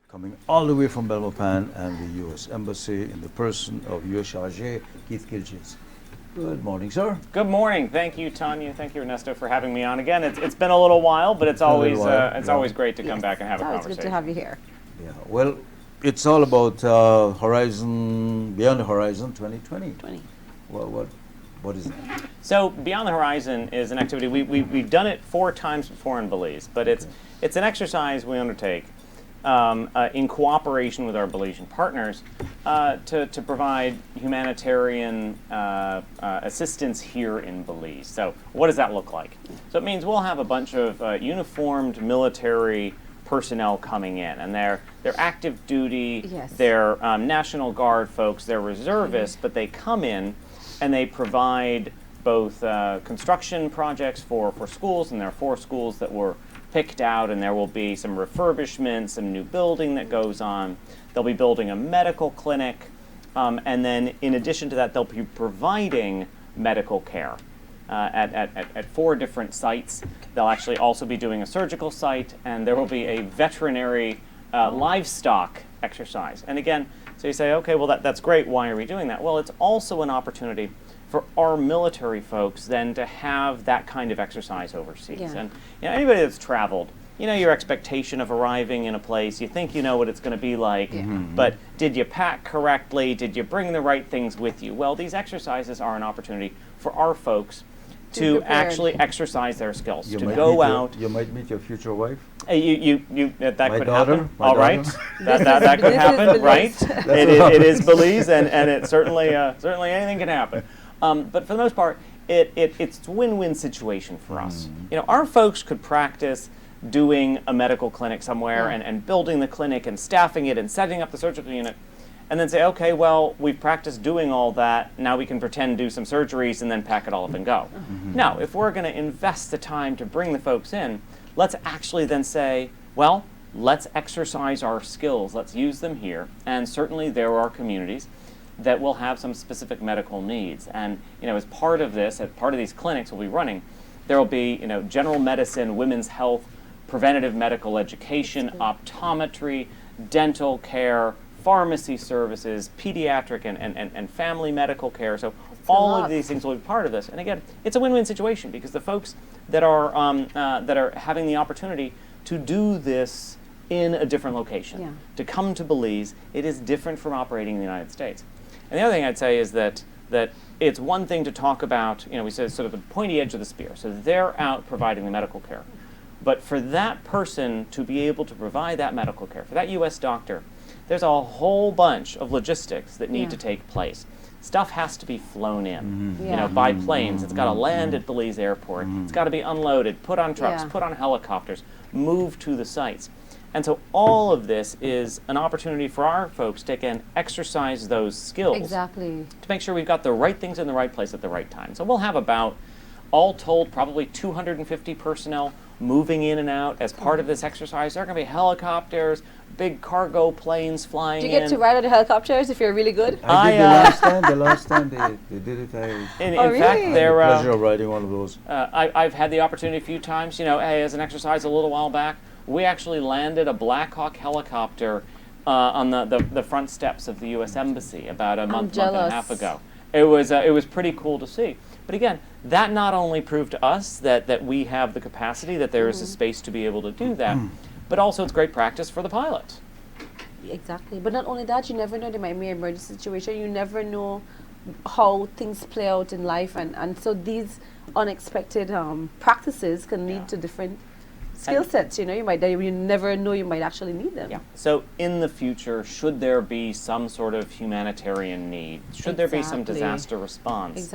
coming all the way from Belmopan and the U.S. Embassy in the person of U.S. Chargé, Keith Gilgis. Good morning, sir. Good morning. Thank you, Tanya. Thank you, Ernesto, for having me on again. It's been a little while, but it's always always great to come back and have a conversation. It's good to have you here. Yeah. Well, it's all about Horizon Beyond the Horizon 2020. Well, what is it? So Beyond the Horizon is an activity we've done it 4 times before in Belize, but it's an exercise we undertake in cooperation with our Belizean partners to provide humanitarian assistance here in Belize. So what does that look like? So it means we'll have a bunch of uniformed military personnel coming in, and they're active duty, they're National Guard folks, they're reservists, but they come in and they provide both construction projects for schools, and there are 4 schools that were picked out, and there will be some refurbishment, some new building that goes on. They'll be building a medical clinic, and then in addition to that, they'll be providing medical care at 4 different sites. They'll actually also be doing a surgical site, and there will be a veterinary livestock exercise. And again, so you say, okay, well that's great, why are we doing that? Well, it's also an opportunity for our military folks then to have that kind of exercise overseas. Yeah. And anybody that's traveled, your expectation of arriving in a place, you think you know what it's going to be like, but did you pack correctly? Did you bring the right things with you? Well, these exercises are an opportunity for our folks to actually exercise their skills, to go out. You might meet your future wife. That could daughter, happen. my All right, daughter. that could happen. Right, it is Belize, and it certainly anything can happen. But for the most part, it's a win-win situation for us. Our folks could practice doing a medical clinic somewhere and building the clinic and staffing it and setting up the surgical unit, and then say, okay, well, we've practiced doing all that, now we can pretend do some surgeries and then pack it all up and go. Now, if we're going to invest the time to bring the folks in, let's actually then say, well, let's exercise our skills, let's use them here, and certainly there are communities that will have some specific medical needs. And as part of this, as part of these clinics we'll be running, there will be general medicine, women's health, preventative medical education, optometry, dental care, pharmacy services, pediatric and family medical care. So all of these things will be part of this. And again, it's a win-win situation because the folks that are having the opportunity to do this in a different location, to come to Belize, it is different from operating in the United States. And the other thing I'd say is that it's one thing to talk about, we said sort of the pointy edge of the spear. So they're out providing the medical care. But for that person to be able to provide that medical care, for that U.S. doctor, there's a whole bunch of logistics that need to take place. Stuff has to be flown in, by planes. It's got to land at Belize Airport. It's got to be unloaded, put on trucks, put on helicopters, moved to the sites. And so all of this is an opportunity for our folks to, again, exercise those skills. To make sure we've got the right things in the right place at the right time. So we'll have about, all told, probably 250 personnel moving in and out as part of this exercise. There are going to be helicopters, big cargo planes flying in. Do you get to ride on the helicopters if you're really good? I did the last time they did it. In fact, they're the pleasure of riding one of those. I've had the opportunity a few times. Hey, as an exercise a little while back, we actually landed a Black Hawk helicopter on the front steps of the U.S. Embassy about a month and a half ago. It was pretty cool to see. But again, that not only proved to us that we have the capacity, that there is a space to be able to do that, but also it's great practice for the pilot. Exactly. But not only that, you never know, there might be an emergency situation. You never know how things play out in life. And so these unexpected practices can lead to different skill sets. You never know you might actually need them. Yeah. So in the future, should there be some sort of humanitarian need, should there be some disaster response,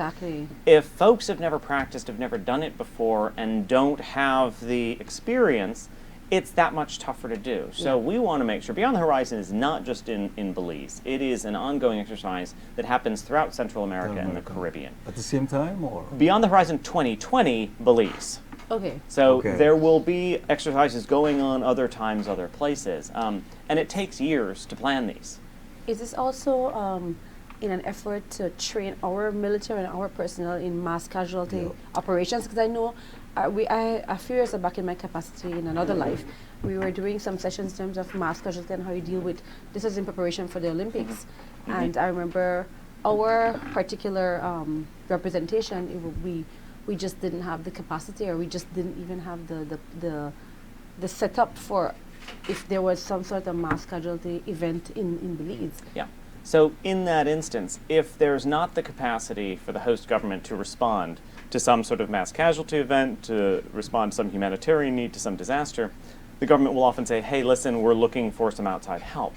if folks have never practiced, have never done it before, and don't have the experience, it's that much tougher to do. So we want to make sure Beyond the Horizon is not just in Belize. It is an ongoing exercise that happens throughout Central America and the Caribbean. At the same time, or? Beyond the Horizon 2020, Belize. So there will be exercises going on other times, other places. And it takes years to plan these. Is this also in an effort to train our military and our personnel in mass casualty operations? Because I know a few years back in my capacity in another life, we were doing some sessions in terms of mass casualty and how you deal with, this is in preparation for the Olympics. And I remember our particular representation, we just didn't have the capacity, or we just didn't even have the setup for if there was some sort of mass casualty event in Belize. Yeah. So in that instance, if there's not the capacity for the host government to respond to some sort of mass casualty event, to respond to some humanitarian need, to some disaster, the government will often say, hey, listen, we're looking for some outside help.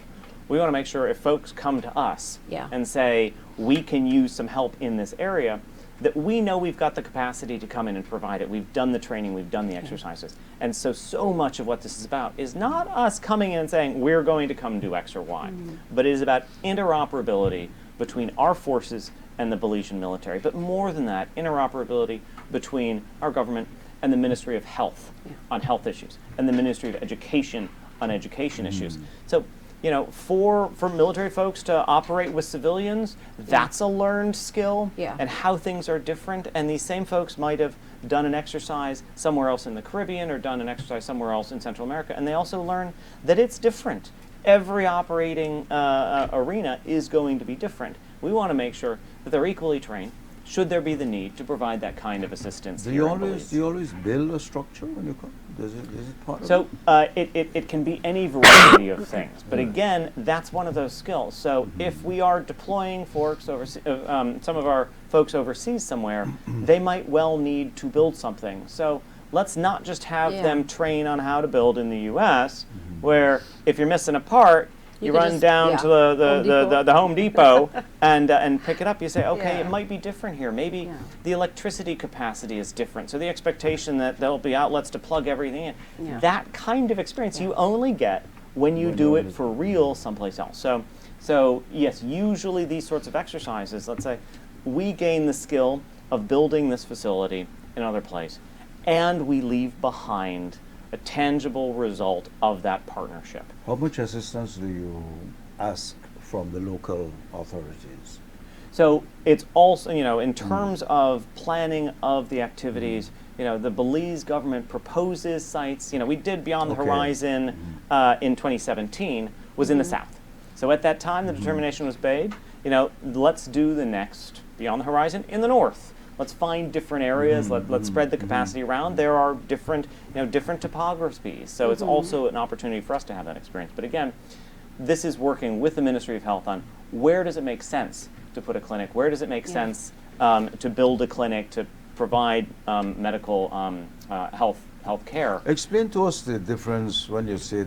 We want to make sure if folks come to us and say, we can use some help in this area, that we know we've got the capacity to come in and provide it. We've done the training, we've done the exercises. And so much of what this is about is not us coming in and saying, we're going to come do X or Y, but it is about interoperability between our forces and the Belizean military. But more than that, interoperability between our government and the Ministry of Health on health issues, and the Ministry of Education on education issues. So, you know, for military folks to operate with civilians, that's a learned skill, and how things are different. And these same folks might have done an exercise somewhere else in the Caribbean or done an exercise somewhere else in Central America, and they also learn that it's different. Every operating arena is going to be different. We want to make sure that they're equally trained, should there be the need to provide that kind of assistance. Do you always build a structure when you come? Is it part of it? So it can be any variety of things, but again, that's one of those skills. So if we are deploying folks some of our folks overseas somewhere, they might well need to build something. So let's not just have them train on how to build in the U.S., where if you're missing a part, you run down to the Home Depot and pick it up. You say, okay, it might be different here. Maybe the electricity capacity is different. So the expectation that there'll be outlets to plug everything in. That kind of experience you only get when you do it for real someplace else. So yes, usually these sorts of exercises, let's say, we gain the skill of building this facility in another place, and we leave behind a tangible result of that partnership. How much assistance do you ask from the local authorities? So it's also, you know, in terms of planning of the activities, you know, the Belize government proposes sites. You know, we did Beyond the Horizon in 2017, was in the south. So at that time, the determination was made, you know, let's do the next Beyond the Horizon in the north. Let's find different areas. Let's spread the capacity around. There are different, you know, different topographies. So it's also an opportunity for us to have that experience. But again, this is working with the Ministry of Health on where does it make sense to put a clinic? Where does it make sense to build a clinic, to provide medical health care? Explain to us the difference when you say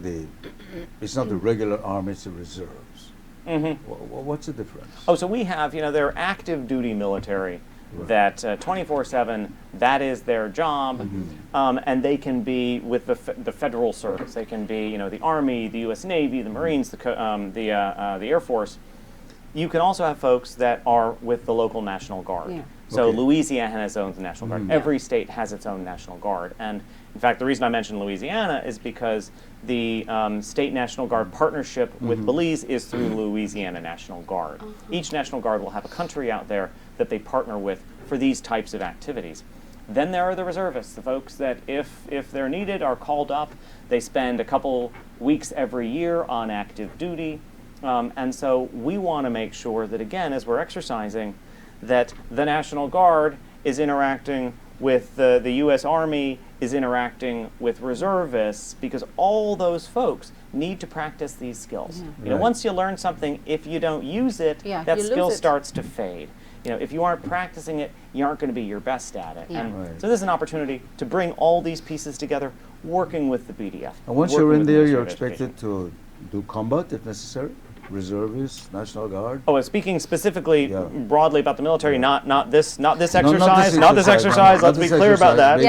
it's not the regular army, it's the reserves. What's the difference? Oh, so we have, you know, they're active duty military. That 24/7, that is their job, and they can be with the federal service. They can be, you know, the Army, the U.S. Navy, the Marines, the Air Force. You can also have folks that are with the local National Guard. So Louisiana has its own National Guard. Every state has its own National Guard. And in fact, the reason I mentioned Louisiana is because the State National Guard partnership with Belize is through Louisiana National Guard. Each National Guard will have a country out there that they partner with for these types of activities. Then there are the reservists, the folks that if they're needed are called up. They spend a couple weeks every year on active duty. And so we want to make sure that, again, as we're exercising, that the National Guard is interacting with the U.S. Army, is interacting with reservists, because all those folks need to practice these skills. You know, once you learn something, if you don't use it, that skill starts to fade. You know, if you aren't practicing it, you aren't going to be your best at it. And so this is an opportunity to bring all these pieces together, working with the BDF. And once you're in there, you're expected to do combat if necessary? Reservists, National Guard? Oh, speaking specifically broadly about the military, not this exercise, not this exercise. Let's be clear about that.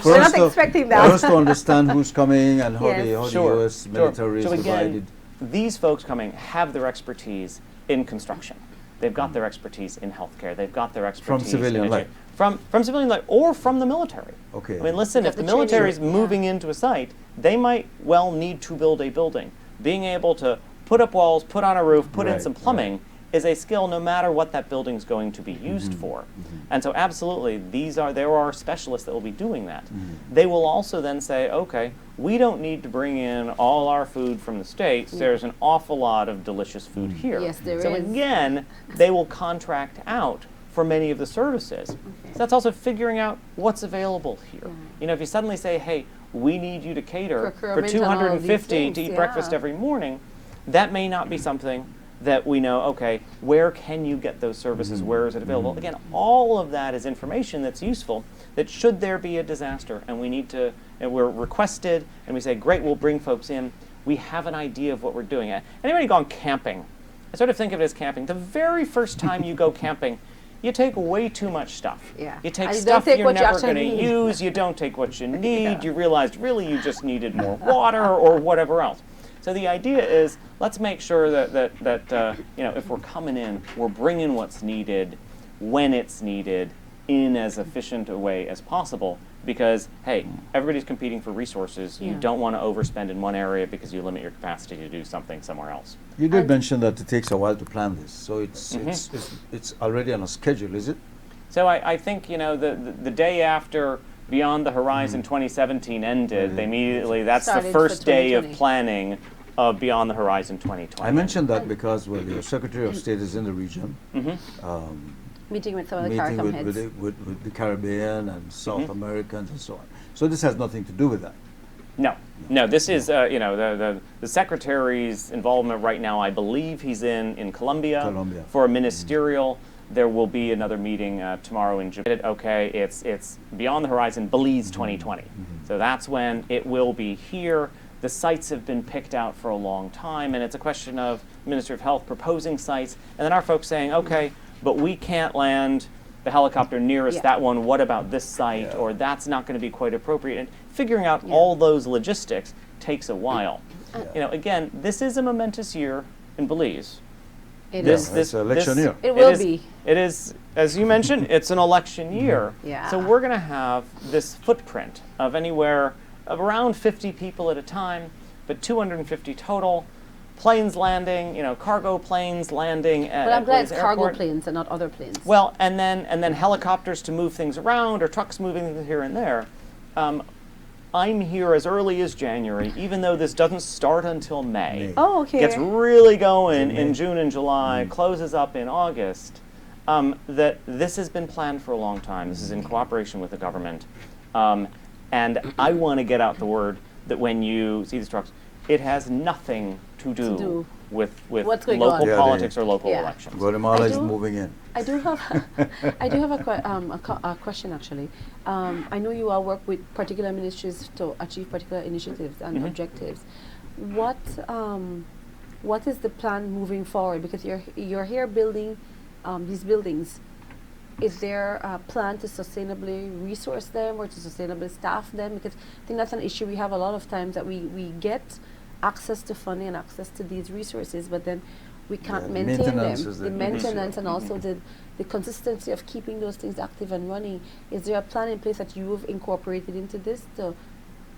We're not expecting that. For us to understand who's coming and how the U.S. military is divided. These folks coming have their expertise in construction. They've got their expertise in healthcare. They've got their expertise from civilian life. From civilian life or from the military. Okay. I mean, listen, if the military is moving into a site, they might well need to build a building. Being able to put up walls, put on a roof, put in some plumbing is a skill no matter what that building's going to be used for. And so absolutely, there are specialists that will be doing that. They will also then say, okay, we don't need to bring in all our food from the States. There's an awful lot of delicious food here. Yes, there so is. again, they will contract out for many of the services. So that's also figuring out what's available here. You know, if you suddenly say, hey, we need you to cater for Procurement and all these 250 things, to eat breakfast every morning, that may not be something that we know, okay, where can you get those services? Where is it available? Again, all of that is information that's useful, that should there be a disaster and we need to, and we're requested, and we say, great, we'll bring folks in, we have an idea of what we're doing. Anybody gone camping? I sort of think of it as camping. The very first time you go camping, you take way too much stuff. Yeah. You take And you stuff don't take you're what you never actually going to need. use, you don't take what you need, you realized really you just needed more water or whatever else. So the idea is, let's make sure that you know, if we're coming in, we're bringing what's needed, when it's needed, in as efficient a way as possible. Because, hey, everybody's competing for resources. You don't want to overspend in one area because you limit your capacity to do something somewhere else. You did mention that it takes a while to plan this, so it's already on a schedule, is it? So I think, you know, the day after Beyond the Horizon 2017 ended, they immediately, that's the Started first for day of 2020. planning of Beyond the Horizon 2020. I mentioned that because, well, your Secretary of State is in the region, Meeting with some of the meeting CARICOM heads. with the Caribbean and South Americans and so on. So this has nothing to do with that. No, this is, you know, the Secretary's involvement right now, I believe he's in Colombia for a ministerial. There will be another meeting tomorrow in Japan. Okay, it's Beyond the Horizon, Belize 2020. So that's when it will be here. The sites have been picked out for a long time, and it's a question of Ministry of Health proposing sites, and then our folks saying, okay, but we can't land the helicopter nearest that one. What about this site? Or that's not going to be quite appropriate. And figuring out all those logistics takes a while. You know, again, this is a momentous year in Belize. It's election year. It will be. It is, as you mentioned, it's an election year. Yeah. So we're going to have this footprint of anywhere of around 50 people at a time, but 250 total. Planes landing, you know, cargo planes landing at But I'm glad Belize it's cargo Airport. planes and not other planes. Well, and then helicopters to move things around, or trucks moving things here and there. I'm here as early as January, even though this doesn't start until May. Oh, okay. Gets really going in June and July, closes up in August. That this has been planned for a long time. This is in cooperation with the government. And I want to get out the word that when you see these trucks, it has nothing to do with What's going local on. politics or local elections. Guatemala is do- moving in. I do have, a question actually. I know you all work with particular ministries to achieve particular initiatives and objectives. What is the plan moving forward? Because you're here building these buildings. Is there a plan to sustainably resource them or to sustainably staff them? Because I think that's an issue we have a lot of times, that we get access to funding and access to these resources, but then we can't maintain maintenance them. is The the maintenance issue. and also the consistency of keeping those things active and running. Is there a plan in place that you've incorporated into this,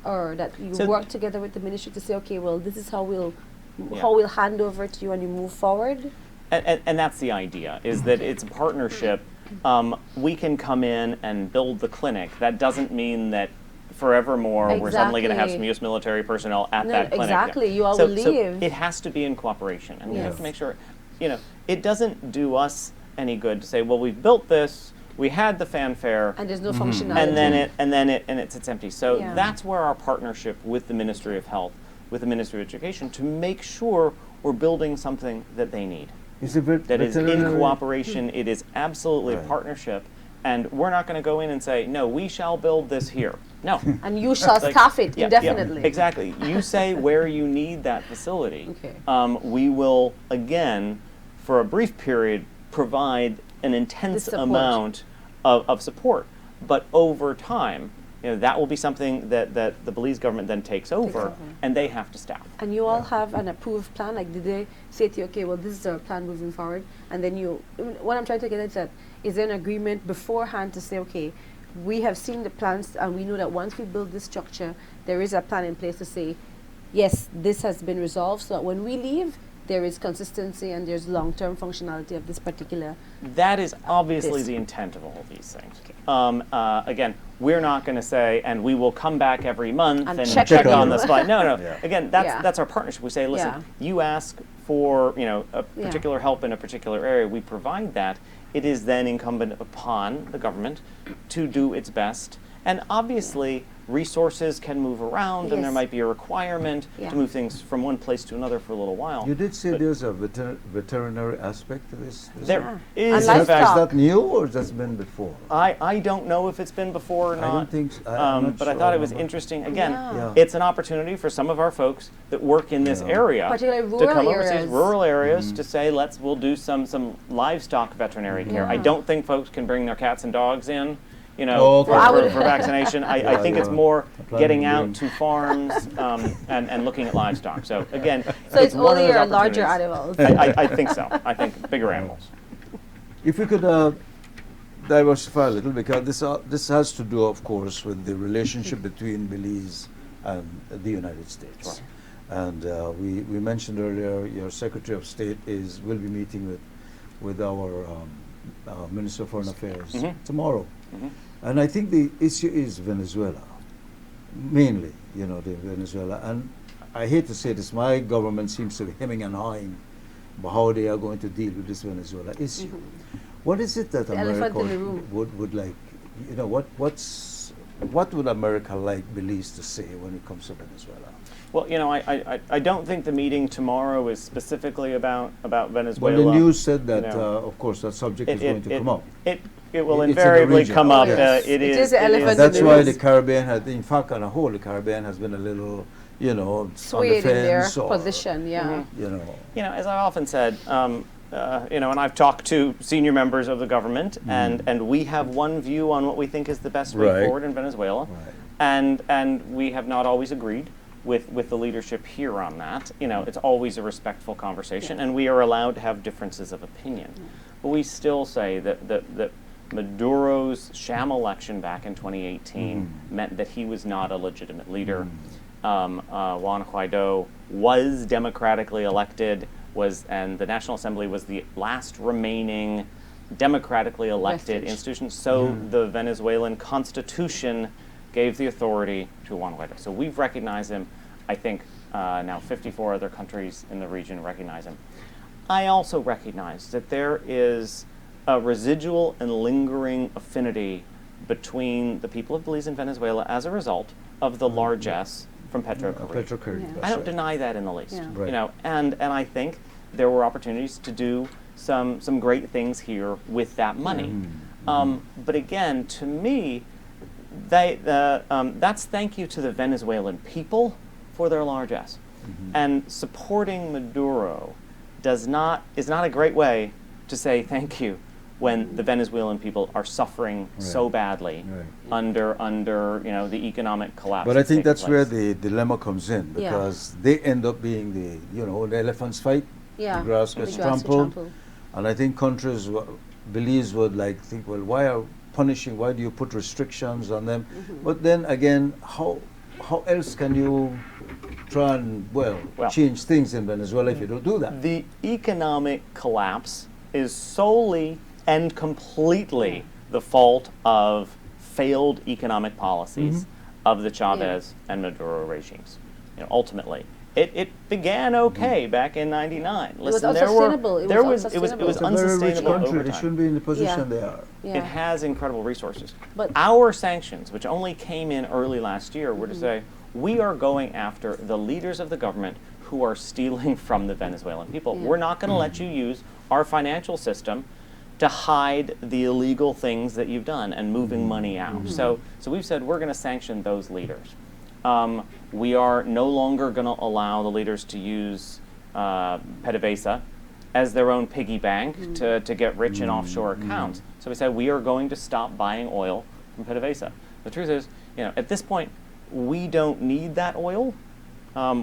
or that you So work together with the ministry to say, okay, well, this is how we'll hand over to you and you move forward? And that's the idea, is that it's a partnership. We can come in and build the clinic. That doesn't mean that forevermore we're suddenly going to have some Exactly. U.S. military personnel at No, that clinic. exactly. You all so, will so leave. it has to be in cooperation, and we have Yes. to make sure, you know, it doesn't do us any good to say, well, we've built this, we had the fanfare, And there's no functionality. and then it sits empty. So Yeah. that's where our partnership with the Ministry of Health, with the Ministry of Education, to make sure we're building something that they need. Is it That is in veterinary? cooperation. It is absolutely a Right. partnership, and we're not going to go in and say, no, we shall build this here. No. And you shall Like, staff it yeah, indefinitely. Yeah, exactly. You say where you need that facility. Okay. We will, again, for a brief period, provide an intense support. amount of support. But over time, you know, that will be something that the Belize government then takes over, over. and they have to staff. And you all have an approved plan? Like, did they say to you, okay, well, this is our plan moving forward? And then what I'm trying to get at is that, is there an agreement beforehand to say, okay, we have seen the plans and we know that once we build this structure, there is a plan in place to say, yes, this has been resolved, so that when we leave, there is consistency and there's long-term functionality of this particular. That is obviously This. the intent of all of these things. Again, we're not going to say, and we will come back every month And and check check on on you. the supply. No, no. Yeah. Again, Yeah. that's our partnership. We say, listen, Yeah. you ask for a Yeah. particular help in a particular area. We provide that. It is then incumbent upon the government to do its best. And obviously, resources can move around, and there Yes. might be a requirement Yeah. to move things from one place to another for a little while. You did say But there's a veterinary aspect to this. There Yeah. is, And in fact, livestock. Is that new or has that been before? I don't know if it's been before or I not. don't think so. I'm not But I sure. thought it was I'm not- interesting. Again, Yeah. Yeah. it's an opportunity for some of our folks that work in this Yeah. area Particularly to rural come overseas, areas. rural areas, Mm-hmm. to say, we'll do some livestock veterinary care. I Yeah. don't think folks can bring their cats and dogs in, Oh, okay. Well, I would- for vaccination. I Yeah, think it's yeah. more I'm planning getting to out bring- to farms and looking at livestock. So again, So it's one of only those your larger opportunities. animals. I think so. I think bigger animals. If we could diversify a little, because this has to do, of course, with the relationship between Belize and the United States. And we mentioned earlier, your Secretary of State will be meeting with our Minister of Foreign Affairs Mhm. tomorrow. Mhm. And I think the issue is Venezuela, mainly, the Venezuela. And I hate to say this, my government seems to be hemming and hawing about how they are going to deal with this Venezuela issue. What is it that The elephant America in the room. would like? What would America like Belize to say when it comes to Venezuela? Well, I don't think the meeting tomorrow is specifically about Well, Venezuela. the news said that, you know. of course, that subject is going to come up. It will It's in the invariably region. come Oh, up. yes. It It is is the elephant in That's the why room. the Caribbean has, in fact, on a whole, the Caribbean has been a little, on the Swayed in their fence or, position, yeah. As I've often said, and I've talked to senior members of the government, and we have one view on what we think is the best way Right. forward in Venezuela, Right. and we have not always agreed with the leadership here on that. It's always a respectful conversation, and we are allowed to have differences of opinion. But we still say that Maduro's sham election back in 2018 meant that he was not a legitimate leader. Juan Guaido was democratically elected, and the National Assembly was the last remaining democratically elected Vestige. institution. So the Venezuelan constitution gave the authority to Juan Guaido. So we've recognized him. I think now 54 other countries in the region recognize him. I also recognize that there is a residual and lingering affinity between the people of Belize and Venezuela as a result of the largesse from Petrocaribbean. Petrocaribbean. Yeah. that's I don't right. deny that in the least. Yeah. Right. And I think there were opportunities to do some great things here with that money. But again, to me, that's thank you to the Venezuelan people for their largesse. And supporting Maduro is not a great way to say thank you when the Venezuelan people are suffering so Right. badly Right. under the economic collapse. But I think taking that's where place. the dilemma comes in, Yeah. because they end up being the elephants fight, Yeah. the grass The gets grass to trampled. trample. And I think countries, Belize would think, well, why do you put restrictions on them? But then again, how else can you try and, Well, change things in Venezuela if you don't do that? The economic collapse is solely and completely the fault of failed economic policies of the Chavez and Maduro regimes. Ultimately, it began okay back in '99. was Listen, unsustainable. It was it was unsustainable. It's a very rich unsustainable country. over They time. shouldn't be in the position Yeah. they are. Yeah. It has incredible resources. But- Our sanctions, which only came in early last year, were to say we are going after the leaders of the government who are stealing from the Venezuelan people. Yeah. We're not going to let you use our financial system to hide the illegal things that you've done and moving money out. So we've said we're going to sanction those leaders. We are no longer going to allow the leaders to use PDVSA as their own piggy bank to get rich in offshore accounts. So we said we are going to stop buying oil from PDVSA. The truth is, at this point, we don't need that oil.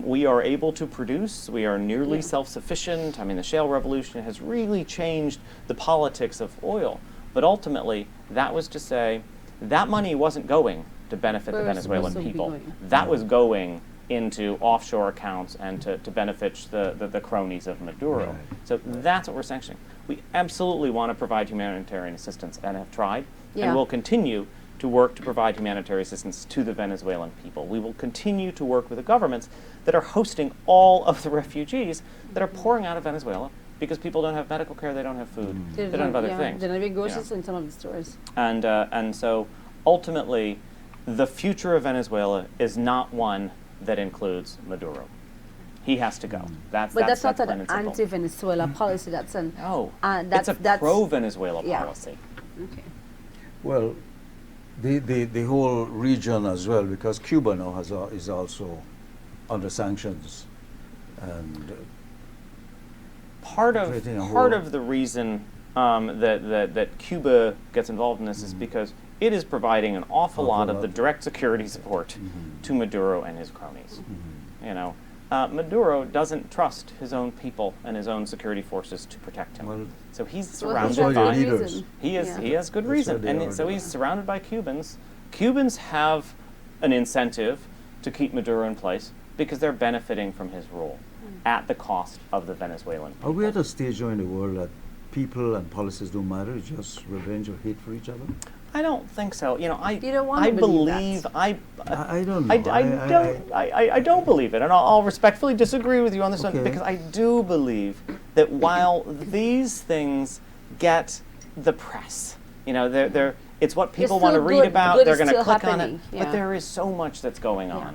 We are able to produce. We are nearly self-sufficient. I mean, the shale revolution has really changed the politics of oil. But ultimately, that was to say that money wasn't going to benefit Where the was it supposed Venezuelan to be people. going? That was going into offshore accounts and to benefit the cronies of Maduro. Right. So that's what we're sanctioning. We absolutely want to provide humanitarian assistance and have tried, Yeah. and will continue to work to provide humanitarian assistance to the Venezuelan people. We will continue to work with the governments that are hosting all of the refugees that are pouring out of Venezuela because people don't have medical care, they don't have food, they don't have other things. They don't have you know. groceries in some of the stores. And so ultimately, the future of Venezuela is not one that includes Maduro. He has to go. That's But that's not plain an and simple. anti-Venezuela policy. That's an No, that's it's a pro-Venezuela yeah. policy. Okay. Well, the whole region as well, because Cuba now is also under sanctions, and Part creating a of whole- the reason that Cuba gets involved in this is because it is providing an awful lot of the direct security support to Maduro and his cronies. You know, Maduro doesn't trust his own people and his own security forces to protect him. Well, So he's Well, surrounded that's why by they're leaders. He has good That's why reason, they and are so the- he's surrounded by Cubans. Cubans have an incentive to keep Maduro in place because they're benefiting from his rule at the cost of the Venezuelan people. are we at a stage now in the world that people and policies don't matter? It's just revenge or hate for each other? I don't think so. You know, You don't want I to believe believe that. I don't know. I don't believe it, and I'll respectfully disagree with you on this one Okay. because I do believe that while these things get the press, you know, it's what people want to still read good. about. Good They're is going to still click on it, happening, yeah. but there is so much that's going Yeah.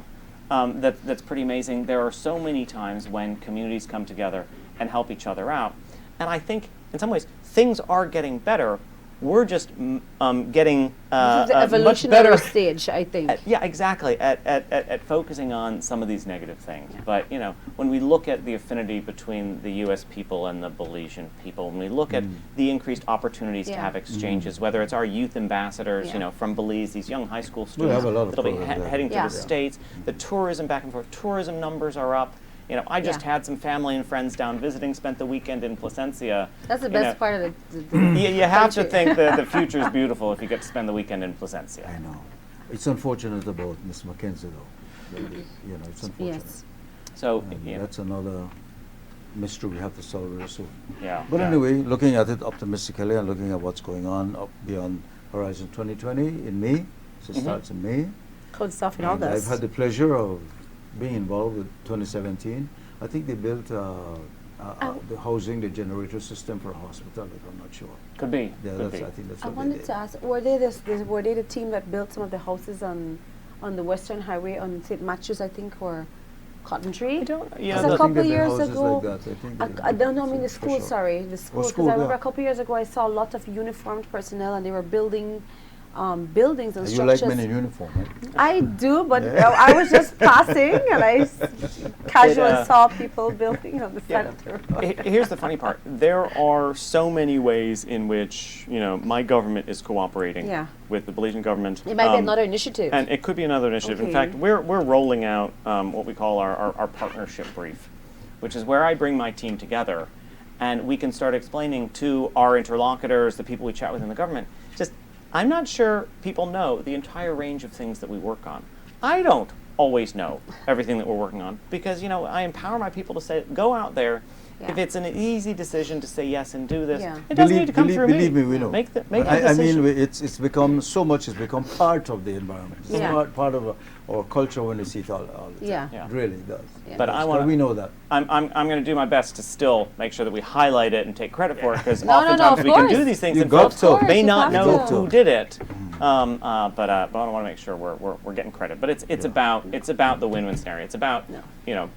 on. That's pretty amazing. There are so many times when communities come together and help each other out, and I think in some ways things are getting better. We're just getting This is the much evolutionary better. stage, I think. Yeah, exactly. At focusing on some of these negative things, but you know, when we look at the affinity between the U.S. people and the Belizean people, when we look at the increased opportunities to Yeah. have exchanges, whether it's our youth ambassadors, Yeah. you know, from Belize, these young high school We students have a lot of that'll be programs there. heading to Yeah. the States, the tourism back and forth, tourism numbers are up. You know, I just Yeah. had some family and friends down visiting, spent the weekend in Placencia. That's the You best know, part of the You have to country. think that the future is beautiful if you get to spend the weekend in Placencia. I know. It's unfortunate about Miss Mackenzie, though. You know, it's unfortunate. Yes. So, And you know, that's another mystery we have to solve very soon. yeah. But yeah. anyway, looking at it optimistically and looking at what's going on up beyond Horizon 2020 in May, so it starts in May. Cold stuff in And I've August. had the pleasure of being involved with 2017. I think they built the housing, the generator system for a hospital, but I'm not sure. Could be. Yeah, could that's, be. I think that's I what they wanted did. to ask, were they the team that built some of the houses on the Western Highway on St. Matthews, I think, or Cotton Tree? I don't. I Yeah. It's don't a think couple they built years houses ago. like that. I think they I don't know, I built mean the for school, sure. sorry, the school. Because school, I remember yeah. a couple years ago I saw a lot of uniformed personnel and they were building buildings and You structures. like men in uniform, right? I do, but Yeah. I was just passing and I casually It, saw people building on the side Yeah. of the road. Here's the funny part. There are so many ways in which my government is cooperating Yeah. with the Belizean government. It might be another initiative. And it could be another initiative. In Okay. fact, we're rolling out what we call our partnership brief, which is where I bring my team together, and we can start explaining to our interlocutors, the people we chat with in the government, just I'm not sure people know the entire range of things that we work on. I don't always know everything that we're working on because, I empower my people to say, go out there. Yeah. If it's an easy decision to say yes and do this, Yeah. it doesn't need to come through believe me. me, we know. Make the But I decision. mean, it's become so much. It's become part of the environment. It's Yeah. part of our culture when we see it all the time. Yeah. Yeah. It really does. Yeah. But I Yes, wanna- we know that. I'm going to do my best to still make sure that we highlight it and take credit for it because No, no, oftentimes of we can course. do these things You and got folks to. Of may course, not you know have who to. did it. But I want to make sure we're getting credit. But it's about the win-win scenario. It's about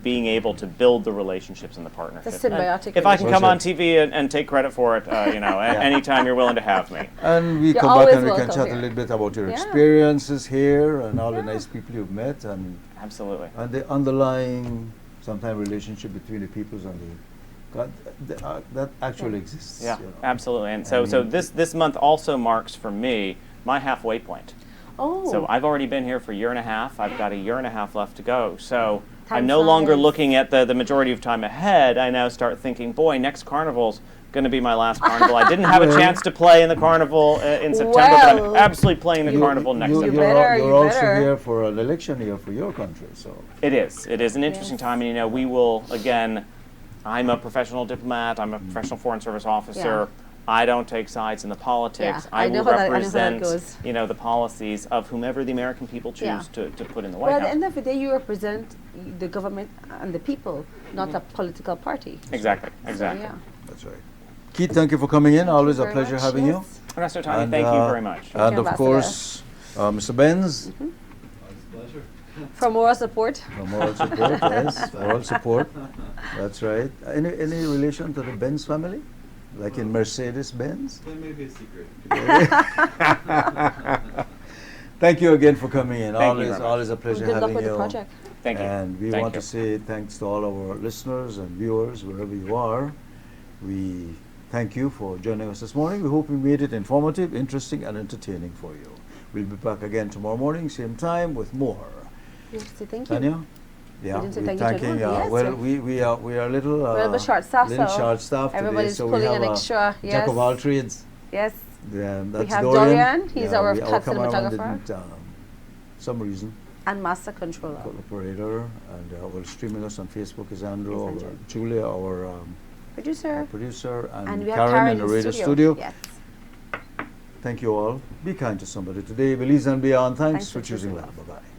being able to build the relationships and the partnerships. And symbiotic if I can come on relationship. TV and take credit for it, anytime you're willing to have me. And we You're come back always and we can welcome chat here. a little bit about your Yeah. experiences here and all the Yeah. nice people you've met and Absolutely. the underlying sometimes relationship between the peoples and that actually exists. Yeah, you know. absolutely. And I so mean- this month also marks for me my halfway point. Oh, So I've already been here for a year and a half. I've got a year and a half left to go. So I'm no longer flies. looking at the majority of time ahead. I now start thinking, boy, next carnival's going to be my last carnival. I didn't have a chance to play in the carnival in September, but I'm Well, absolutely playing the carnival next you, September. you're also here for an election year for your country, so. It is. It is an interesting Yes. time, and we will again. I'm a professional diplomat. I'm a professional foreign service officer. Yeah. I don't take sides in the politics. Yeah, I I know will how that- I know how that represent, goes. the policies of whomever the American people choose Yeah. to put in the White Well, at the House. end of the day, you represent the government and the people, not a political party. Exactly. So, Exactly. yeah. That's right. Keith, thank you for coming in. Always a Very pleasure much, having you. yes. Ernesto Tani, And, thank you very much. And you, of Ambassador. course, Mr. Benz, For moral support, for moral support, yes, moral support. That's right. Any relation to the Benz family? Like in Mercedes-Benz? That may be a secret. Thank you again for coming in. Thank you always, very much. always a pleasure good luck having with you. the project. Thank you. And we Thank want you. to say thanks to all our listeners and viewers, wherever you are. We thank you for joining us this morning. We hope we made it informative, interesting, and entertaining for you. We'll be back again tomorrow morning, same time, with more. Yes, say thank you. Tanya? Yeah, didn't say we're thank you to thanking. anyone. Yes, well, sir. we are a little We're a bit short-staffed, little so short-staffed today, everybody's so we pulling have an a extra, jack of yes. all trades. Yes, That's have Dorian. Dorian. He's our cut cameraman cinematographer. didn't, some reason, and master controller. operator, and we're streaming us on Facebook is Andrew, Yes, our Andrew. Julia, our Producer. producer, and we have Karen in the radio studio. Yes. Thank you all. Be kind to somebody today. Belize and beyond. Thanks Thanks for for choosing choosing love. Bye-bye.